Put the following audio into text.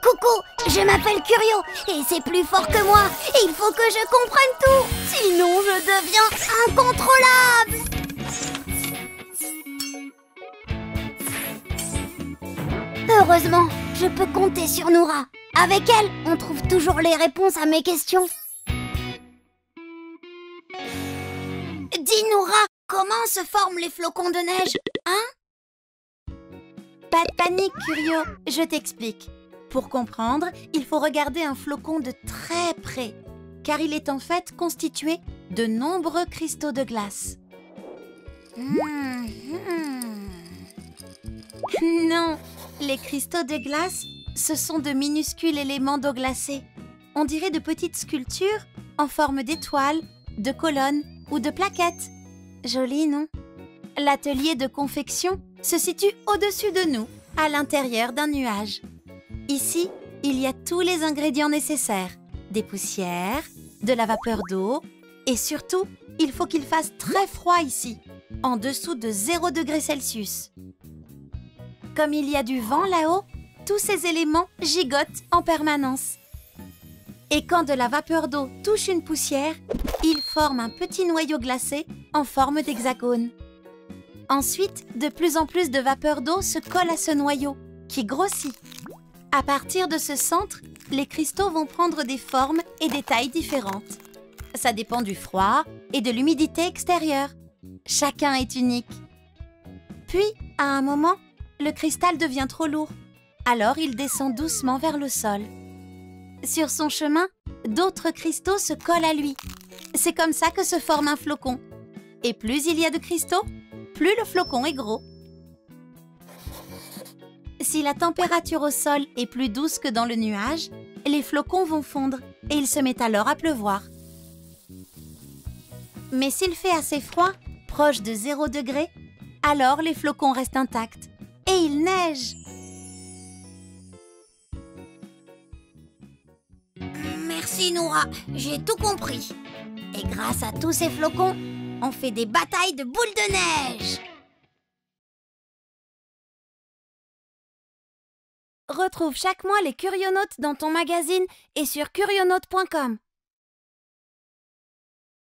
Coucou, je m'appelle Curio et c'est plus fort que moi. Il faut que je comprenne tout, sinon je deviens incontrôlable. Heureusement, je peux compter sur Noura. Avec elle, on trouve toujours les réponses à mes questions. Dis Noura, comment se forment les flocons de neige, hein? Pas de panique, Curio, je t'explique. Pour comprendre, il faut regarder un flocon de très près, car il est en fait constitué de nombreux cristaux de glace. Non, les cristaux de glace, ce sont de minuscules éléments d'eau glacée. On dirait de petites sculptures en forme d'étoiles, de colonnes ou de plaquettes. Joli, non? L'atelier de confection se situe au-dessus de nous, à l'intérieur d'un nuage. Ici, il y a tous les ingrédients nécessaires. Des poussières, de la vapeur d'eau et surtout, il faut qu'il fasse très froid ici, en dessous de 0 degré Celsius. Comme il y a du vent là-haut, tous ces éléments gigotent en permanence. Et quand de la vapeur d'eau touche une poussière, il forme un petit noyau glacé en forme d'hexagone. Ensuite, de plus en plus de vapeur d'eau se colle à ce noyau, qui grossit. À partir de ce centre, les cristaux vont prendre des formes et des tailles différentes. Ça dépend du froid et de l'humidité extérieure. Chacun est unique. Puis, à un moment, le cristal devient trop lourd. Alors, il descend doucement vers le sol. Sur son chemin, d'autres cristaux se collent à lui. C'est comme ça que se forme un flocon. Et plus il y a de cristaux, plus le flocon est gros. Si la température au sol est plus douce que dans le nuage, les flocons vont fondre et il se met alors à pleuvoir. Mais s'il fait assez froid, proche de 0 degré, alors les flocons restent intacts et il neige. Merci Noura, j'ai tout compris. Et grâce à tous ces flocons, on fait des batailles de boules de neige. Retrouve chaque mois les Curionautes dans ton magazine et sur curionautes.com.